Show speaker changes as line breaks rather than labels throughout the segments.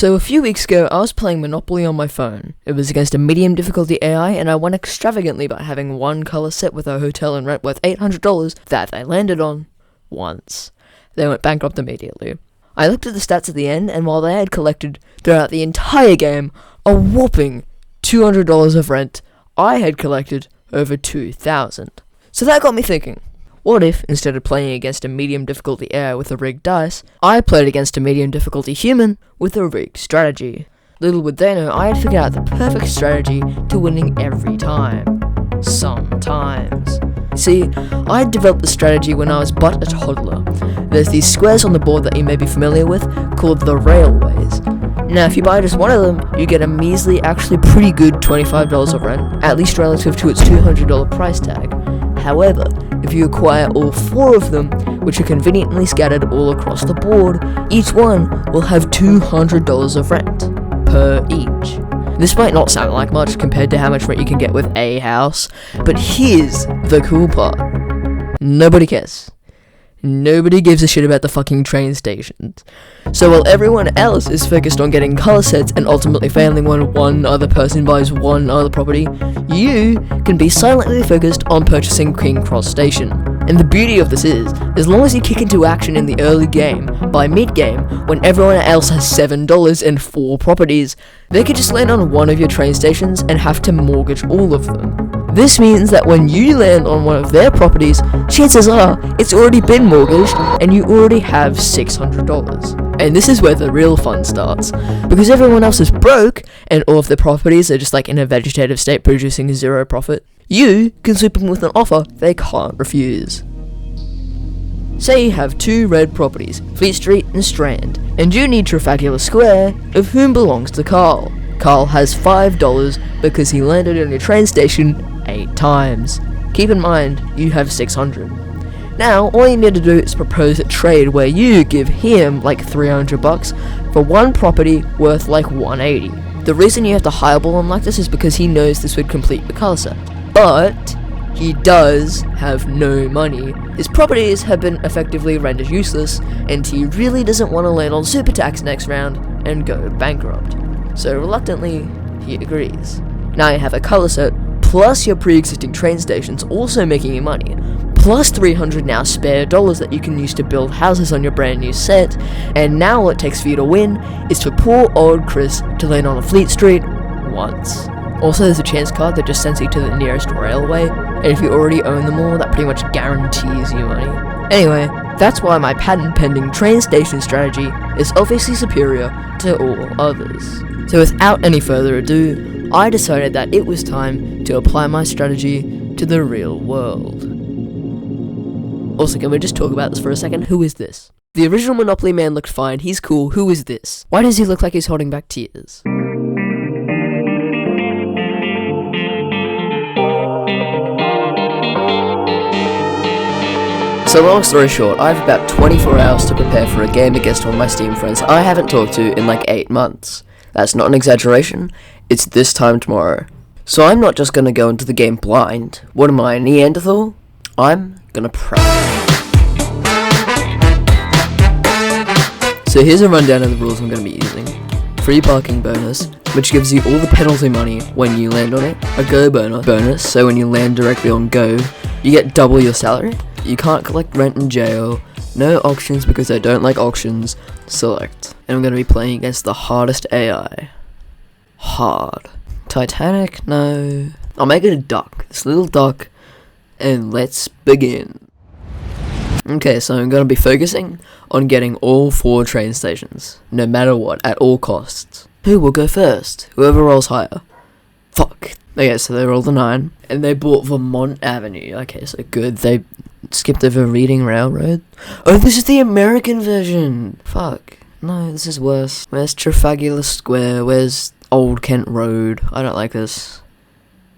So a few weeks ago, I was playing Monopoly on my phone. It was against a medium difficulty AI, and I won extravagantly by having one colour set with a hotel and rent worth $800 that they landed on once. They went bankrupt immediately. I looked at the stats at the end, and while they had collected throughout the entire game a whopping $200 of rent, I had collected over $2,000. So that got me thinking. What if, instead of playing against a medium difficulty AI with a rigged dice, I played against a medium difficulty human with a rigged strategy? Little would they know I had figured out the perfect strategy to winning every time. Sometimes. See, I had developed the strategy when I was but a toddler. There's these squares on the board that you may be familiar with called the railways. Now, if you buy just one of them, you get a measly, actually pretty good $25 of rent, at least relative to its $200 price tag. However, if you acquire all 4 of them, which are conveniently scattered all across the board, each one will have $200 of rent per each. This might not sound like much compared to how much rent you can get with a house, but here's the cool part. Nobody cares. Nobody gives a shit about the fucking train stations. So while everyone else is focused on getting colour sets and ultimately failing when one other person buys one other property, you can be silently focused on purchasing King Cross Station. And the beauty of this is, as long as you kick into action in the early game, by mid-game, when everyone else has $7 and 4 properties, they could just land on one of your train stations and have to mortgage all of them. This means that when you land on one of their properties, chances are it's already been mortgaged and you already have $600. And this is where the real fun starts, because everyone else is broke and all of their properties are just like in a vegetative state producing 0 profit. You can sweep them with an offer they can't refuse. Say you have 2 red properties, Fleet Street and Strand, and you need Trafalgar Square, of whom belongs to Carl. Carl has $5 because he landed on your train station 8 times. Keep in mind, you have 600. Now, all you need to do is propose a trade where you give him like $300 for one property worth like $180. The reason you have to highball him like this is because he knows this would complete the colour set. But he does have no money. His properties have been effectively rendered useless, and he really doesn't want to land on super tax next round and go bankrupt. So reluctantly, he agrees. Now you have a colour set, plus your pre-existing train stations also making you money, plus 300 now spare dollars that you can use to build houses on your brand new set, and now all it takes for you to win is for poor old Chris to land on a Fleet Street once. Also, there's a chance card that just sends you to the nearest railway, and if you already own them all, that pretty much guarantees you money. Anyway, that's why my patent-pending train station strategy is obviously superior to all others. So without any further ado, I decided that it was time to apply my strategy to the real world. Also, can we just talk about this for a second? Who is this? The original Monopoly man looked fine, he's cool, who is this? Why does he look like he's holding back tears? So long story short, I have about 24 hours to prepare for a game against one of my Steam friends I haven't talked to in like 8 months. That's not an exaggeration, it's this time tomorrow. So I'm not just gonna go into the game blind. What am I, a Neanderthal? I'm gonna pray. So here's a rundown of the rules I'm gonna be using. Free parking bonus, which gives you all the penalty money when you land on it. A go bonus, so when you land directly on go, you get double your salary. You can't collect rent in jail. No auctions because I don't like auctions. Select. And I'm going to be playing against the hardest AI. Hard. Titanic? No. I'll make it a duck. This little duck. And let's begin. Okay, so I'm going to be focusing on getting all 4 train stations. No matter what, at all costs. Who will go first? Whoever rolls higher. Fuck. Okay, so they rolled a 9. And they bought Vermont Avenue. Okay, so good. They skipped over Reading Railroad. Oh, this is the American version. Fuck. No, this is worse. Where's Trafalgar Square? Where's Old Kent Road? I don't like this.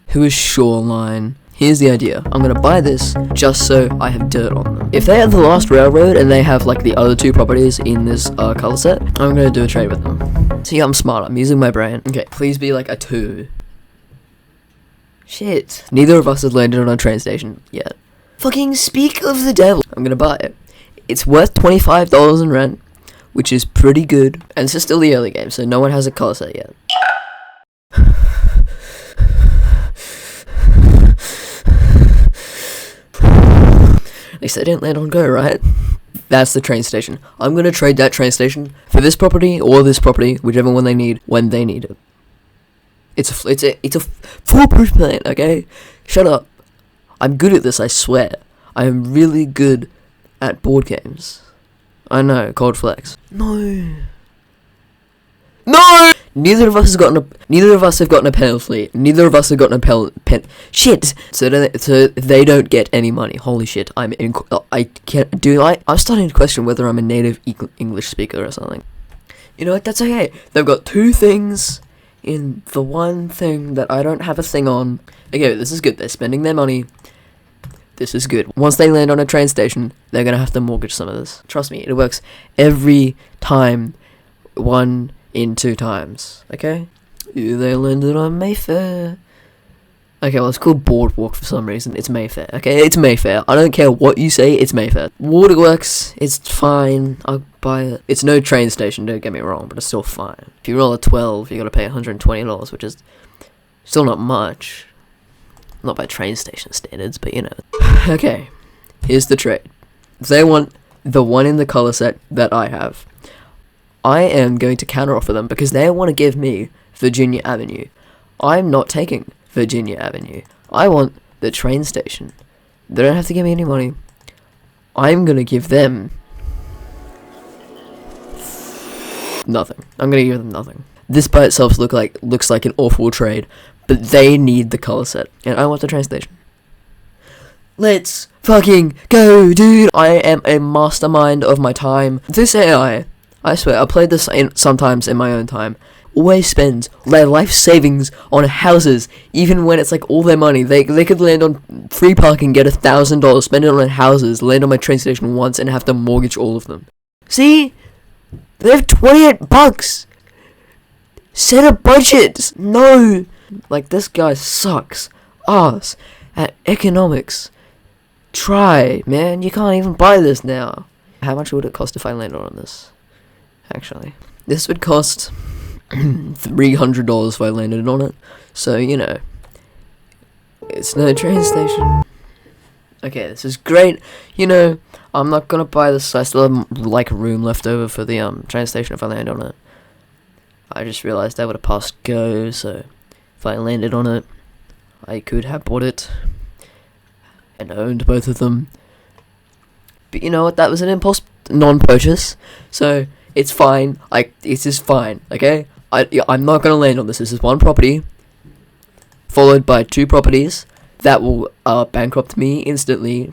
Who is Shoreline? Here's the idea. I'm gonna buy this just so I have dirt on them. If they have the last railroad and they have like the other 2 properties in this color set, I'm gonna do a trade with them. See, I'm smart. I'm using my brain. Okay, please be like a 2. Shit. Neither of us has landed on a train station yet. Fucking speak of the devil. I'm gonna buy it. It's worth $25 in rent, which is pretty good. And this is still the early game, so no one has a color set yet. At least I didn't land on Go, right? That's the train station. I'm gonna trade that train station for this property or this property, whichever one they need when they need it. It's a foolproof plan, okay? Shut up. I'm good at this, I swear. I am really good at board games. I know, cold flex. No. Neither of us have gotten a penalty. Neither of us have gotten a shit. So they don't get any money. Holy shit. I'm starting to question whether I'm a native English speaker or something. You know what? That's okay. They've got 2 things in the one thing that I don't have a thing on. Okay, this is good. They're spending their money. This is good. Once they land on a train station, they're gonna have to mortgage some of this. Trust me, it works every time. 1 in 2 times. Okay? They landed on Mayfair. Okay, well, it's called Boardwalk for some reason. It's Mayfair. Okay, it's Mayfair. I don't care what you say, it's Mayfair. Waterworks, it's fine. I'll buy it. It's no train station, don't get me wrong, but it's still fine. If you roll a 12, you gotta pay $120, which is still not much. Not by train station standards, but you know. Okay, here's the trade. If they want the one in the color set that I have, I am going to counteroffer them because they want to give me Virginia Avenue. I'm not taking Virginia Avenue. I want the train station. They don't have to give me any money. I'm going to give them nothing. I'm going to give them nothing. This by itself looks like an awful trade, but they need the color set, and I want the train station. Let's fucking go, dude! I am a mastermind of my time. This AI, I swear, I played this sometimes in my own time, always spends their life savings on houses, even when it's like all their money. They could land on free parking, get $1,000, spend it on houses, land on my train station once, and have to mortgage all of them. See? They have $28! Set a budget! No! Like, this guy sucks ass at economics. Try, man. You can't even buy this now. How much would it cost if I landed on this? Actually, this would cost $300 if I landed on it. So, you know, it's no train station. Okay, this is great. You know, I'm not gonna buy this. I still have, like, room left over for the train station if I land on it. I just realized I would have passed go, so if I landed on it, I could have bought it and owned both of them. But you know what? That was an impulse non-purchase, so it's fine. It is fine. Okay, I'm not gonna land on this. This is one property, followed by 2 properties that will bankrupt me instantly.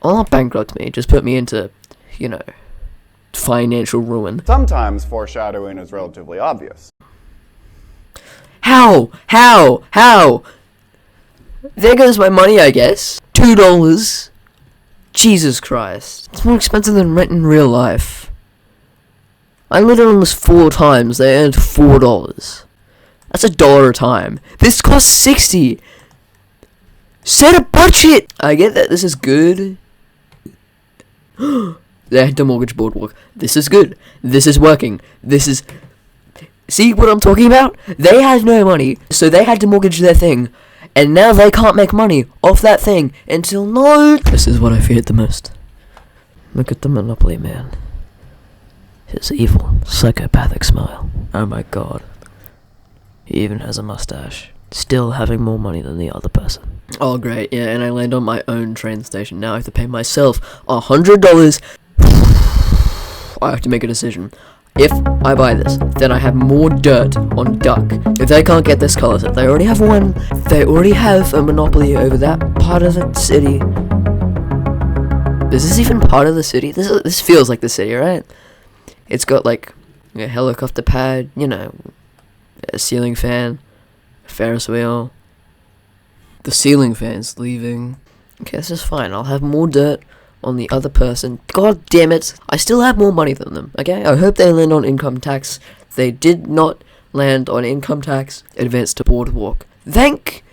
Well, not bankrupt me, just put me into, you know, financial ruin.
Sometimes foreshadowing is relatively obvious.
How? There goes my money, I guess. $2. Jesus Christ. It's more expensive than rent in real life. I lived on this 4 times. They earned $4. That's $1 a time. This costs $60. Set a budget! I get that this is good. They had to mortgage Boardwalk. This is good. This is working. This is... See what I'm talking about? They had no money, so they had to mortgage their thing. And now they can't make money off that thing until no... This is what I feared the most. Look at the Monopoly man. His evil, psychopathic smile. Oh my god. He even has a mustache. Still having more money than the other person. Oh great, yeah, and I land on my own train station. Now I have to pay myself $100. I have to make a decision. If I buy this, then I have more dirt on Duck. If they can't get this color set, they already have one. They already have a monopoly over that part of the city. Is this even part of the city? This feels like the city, right? It's got like a helicopter pad, you know, a ceiling fan, a Ferris wheel. The ceiling fan's leaving. Okay, this is fine. I'll have more dirt on the other person. God damn it. I still have more money than them, okay? I hope they land on income tax. They did not land on income tax. Advance to Boardwalk. Thank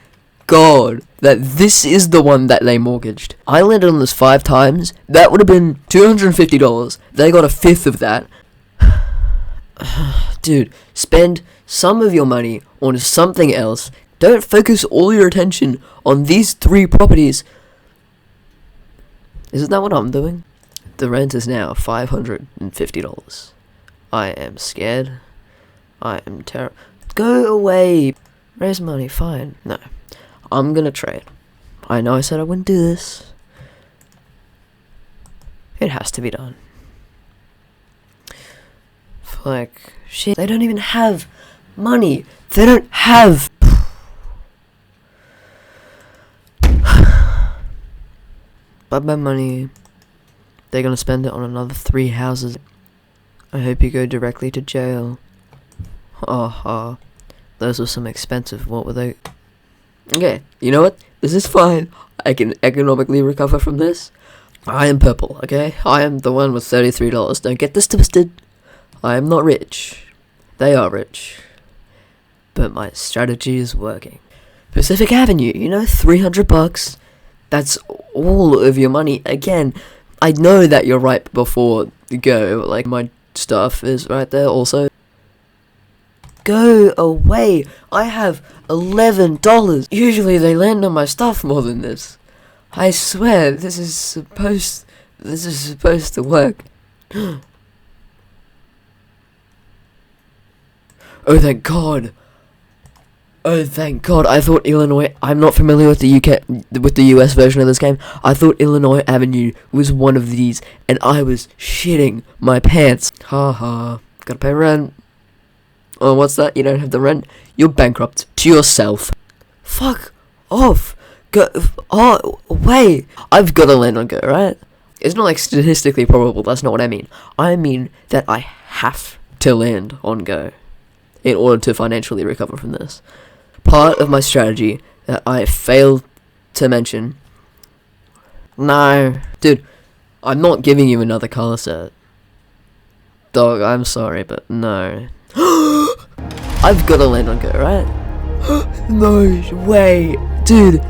God that this is the one that they mortgaged. I landed on this 5 times. That would have been $250. They got a fifth of that. Dude, spend some of your money on something else. Don't focus all your attention on these 3 properties. Isn't that what I'm doing? The rent is now $550. I am scared. I am terrible. Go away. Raise money, fine. No. I'm gonna trade. I know I said I wouldn't do this. It has to be done. Like, shit, they don't even have money. They don't have... But my money, they're gonna spend it on another 3 houses. I hope you go directly to jail. Those were some expensive, what were they? Okay, you know what? This is fine. I can economically recover from this. I am purple, okay? I am the one with $33. Don't get this twisted. I am not rich. They are rich. But my strategy is working. Pacific Avenue, you know, $300. That's all of your money. Again, I know that you're right before you go. Like, my stuff is right there also. Go away. I have $11. Usually they land on my stuff more than this. I swear, this is supposed to work. Oh, thank God. Oh, thank God. I thought Illinois... I'm not familiar with the US version of this game. I thought Illinois Avenue was one of these, and I was shitting my pants. Haha. Gotta pay rent. Oh, what's that? You don't have the rent? You're bankrupt. To yourself. Fuck off. Go... Oh, wait. I've gotta land on Go, right? It's not like statistically probable. That's not what I mean. I mean that I have to land on Go in order to financially recover from this. Part of my strategy that I failed to mention... No. Dude, I'm not giving you another color set. Dog, I'm sorry, but no. I've got to land on Go, right? No way. Dude.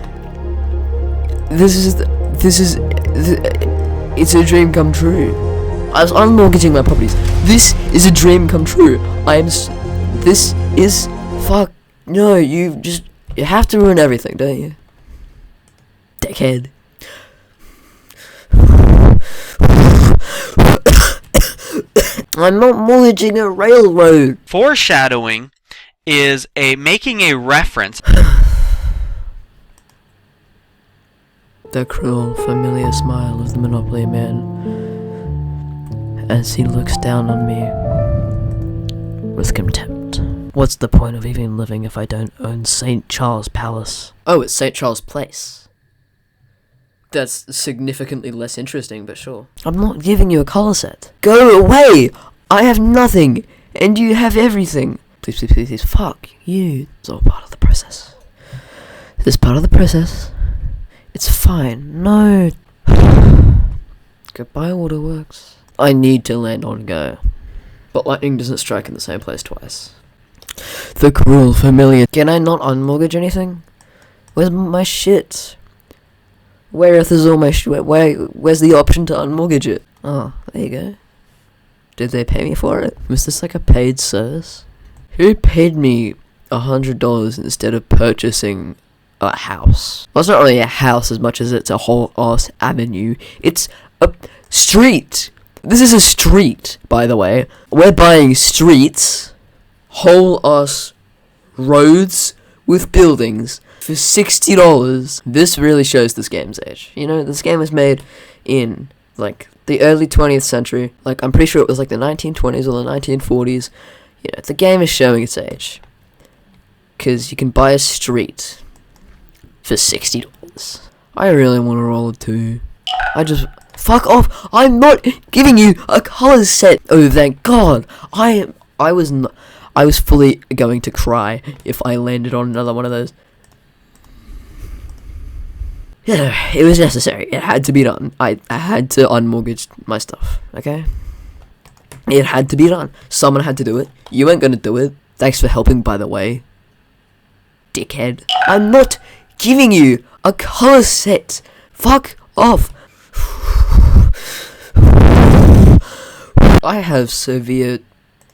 It's a dream come true. I was unmortgaging my properties. This is a dream come true. This is... Fuck. No, you have to ruin everything, don't you? Dickhead. I'm not mortgaging a railroad.
Foreshadowing is making a reference.
The cruel, familiar smile of the Monopoly Man as he looks down on me with contempt. What's the point of even living if I don't own St. Charles Palace? Oh, it's St. Charles Place. That's significantly less interesting, but sure. I'm not giving you a color set. Go away! I have nothing, and you have everything. Please, please, please, please. Fuck you. It's all part of the process. This part of the process. It's fine. No. Goodbye, Waterworks. I need to land on Go. But lightning doesn't strike in the same place twice. The cruel familiar. Can I not unmortgage anything? Where's my shit? Where is all my shit? Where's the option to unmortgage it? Oh, there you go. Did they pay me for it? Was this like a paid service? Who paid me $100 instead of purchasing a house? Well, it's not really a house as much as it's a whole ass avenue. It's a street. This is a street, by the way. We're buying streets, whole ass roads with buildings for $60. This really shows this game's age. You know, this game was made in, like, the early 20th century. Like, I'm pretty sure it was, like, the 1920s or the 1940s. You know, the game is showing its age. Because you can buy a street for $60. I really want to roll it too. Fuck off! I'm not giving you a color set! Oh, thank God! I was fully going to cry if I landed on another one of those. Yeah, it was necessary. It had to be done. I had to unmortgage my stuff, okay? It had to be done. Someone had to do it. You weren't gonna do it. Thanks for helping, by the way. Dickhead. I'm not giving you a color set. Fuck off. I have severe,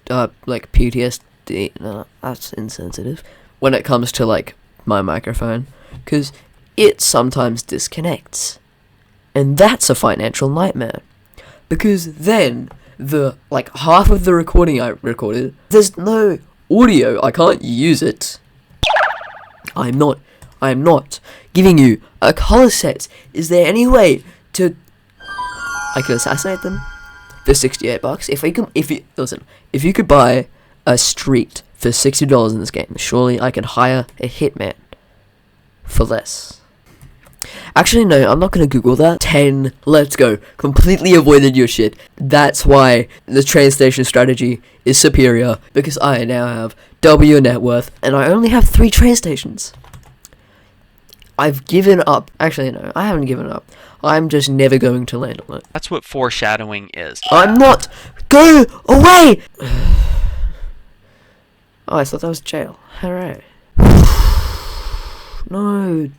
like PTSD. No, that's insensitive. When it comes to like my microphone, because it sometimes disconnects, and that's a financial nightmare. Because then the like half of the recording I recorded, there's no audio. I can't use it. I'm not giving you a color set. Is there any way to I could assassinate them for $68? If you could buy a street for $60 in this game, surely I could hire a hitman for less. Actually, no, I'm not gonna Google that. 10, let's go. Completely avoided your shit. That's why the train station strategy is superior, because I now have double your net worth, and I only have 3 train stations. I've given up. Actually, no, I haven't given up. I'm just never going to land on it.
That's what foreshadowing is.
I'm not. Go away! Oh, I thought that was jail. Hooray. No.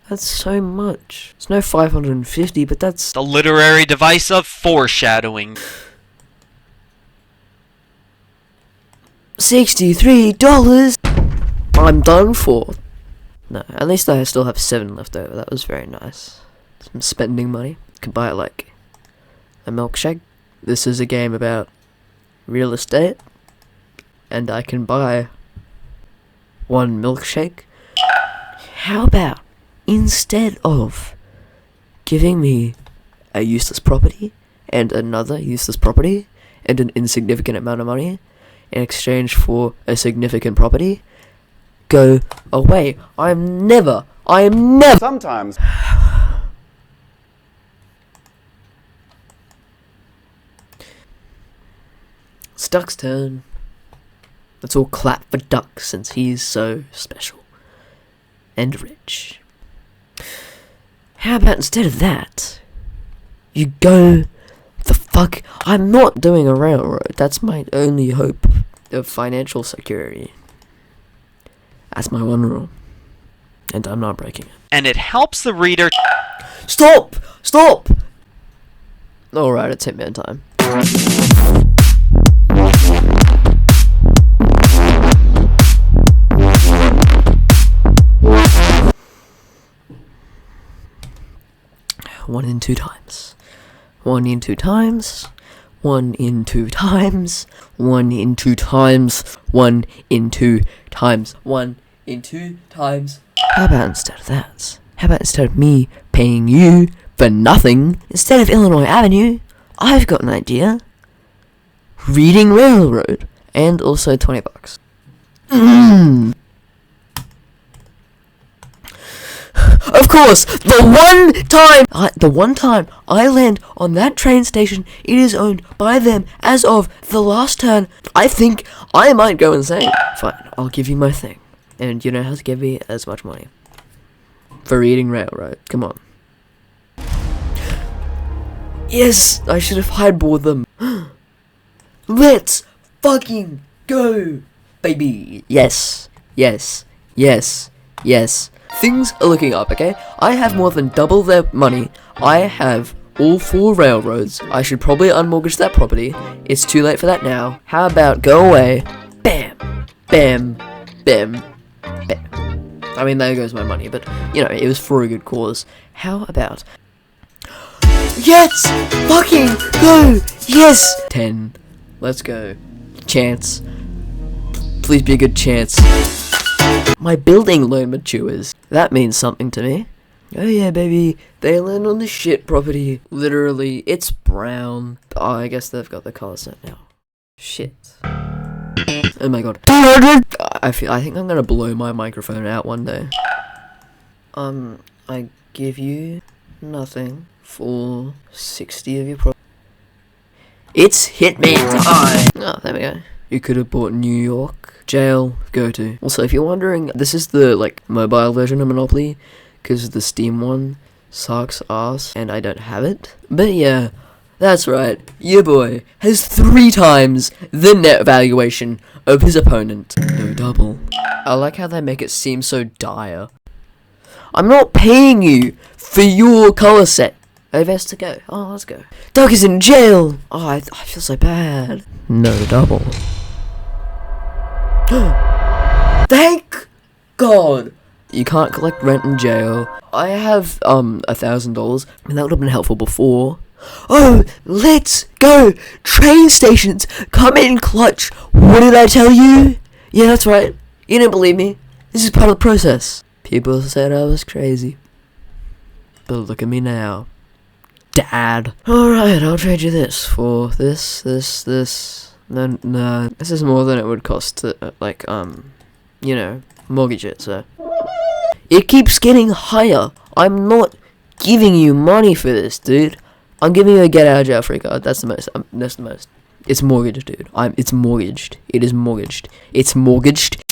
That's so much. It's no 550, but that's...
The literary device of foreshadowing.
$63! I'm done for. No, at least I still have 7 left over. That was very nice. Some spending money. Could buy like a milkshake. This is a game about real estate, and I can buy 1 milkshake. How about instead of giving me a useless property and another useless property and an insignificant amount of money in exchange for a significant property, go away. I am never.
Sometimes.
It's Duck's turn. Let's all clap for Duck since he's so special and rich. How about instead of that, you go the fuck? I'm not doing a railroad. That's my only hope of financial security. That's my one rule. And I'm not breaking it.
And it helps the reader.
Stop! Stop! Alright, it's Hitman time. One in 2 times. 1 in 2 times. 1 in 2 times. 1 in 2 times. 1 in 2 times. 1 in 2 times. How about instead of that? How about instead of me paying you for nothing, instead of Illinois Avenue, I've got an idea. Reading Railroad. And also $20. Of course, the one time I land on that train station, it is owned by them as of the last turn. I think I might go insane. Fine, I'll give you my thing. And you know how to give me as much money. For reading Railroad, come on. Yes, I should have highballed them. Let's fucking go, baby. Yes, yes, yes, yes. Things are looking up, okay? I have more than double their money. I have all 4 railroads. I should probably unmortgage that property. It's too late for that now. How about go away? Bam, bam, bam, bam. I mean, there goes my money, but, you know, it was for a good cause. How about... Yes! Fucking go! Yes! 10. Let's go. Chance. Please be a good chance. My building loan matures. That means something to me. Oh yeah, baby. They land on the shit property. Literally, it's brown. Oh, I guess they've got the color set now. Shit. Oh my god. 200! I think I'm gonna blow my microphone out one day. I give you nothing for 60 of your property. It's Hitman time! Oh, there we go. You could have bought New York. Jail, go to. Also, if you're wondering, this is the, like, mobile version of Monopoly, because the Steam one sucks ass, and I don't have it. But yeah, that's right, your boy has 3 times the net valuation of his opponent. No double. I like how they make it seem so dire. I'm not paying you for your colour set. Over to go. Oh, let's go. Doug is in jail. Oh, I feel so bad. No double. Thank God. You can't collect rent in jail. I have $1,000, and that would have been helpful before. Oh, let's go! Train stations, come in clutch. What did I tell you? Yeah, that's right. You didn't believe me. This is part of the process. People said I was crazy, but look at me now, Dad. All right, I'll trade you this for this. No, this is more than it would cost to mortgage it. So it keeps getting higher. I'm not giving you money for this, dude. I'm giving you a get out of jail free card. That's the most. That's the most. It's mortgaged, dude. It's mortgaged. It is mortgaged. It's mortgaged.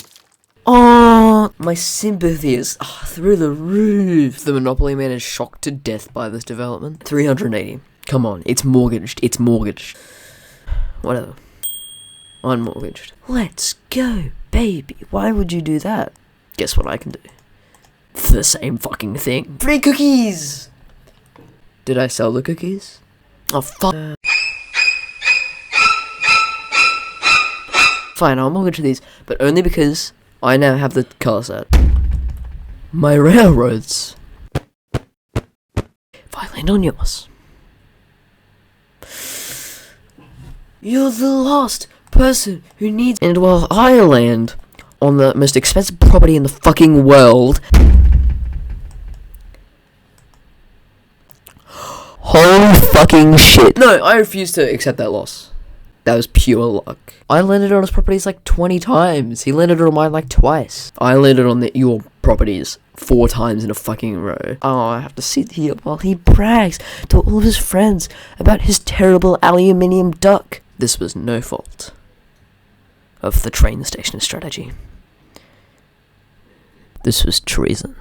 Oh, my sympathy is through the roof. The Monopoly Man is shocked to death by this development. 380. Come on, it's mortgaged. It's mortgaged. Whatever. Unmortgaged. Let's go, baby. Why would you do that? Guess what I can do? The same fucking thing. Free cookies! Did I sell the cookies? Oh, fuck. Fine, I'll mortgage these, but only because I now have the colour set. My railroads. If I land on yours. You're the last person who needs. And while I land on the most expensive property in the fucking world. Holy fucking shit. No, I refuse to accept that loss. That was pure luck. I landed on his properties like 20 times. He landed on mine like twice. I landed on your properties 4 times in a fucking row. Oh, I have to sit here while he brags to all of his friends about his terrible aluminium duck. This was no fault of the train station strategy. This was treason.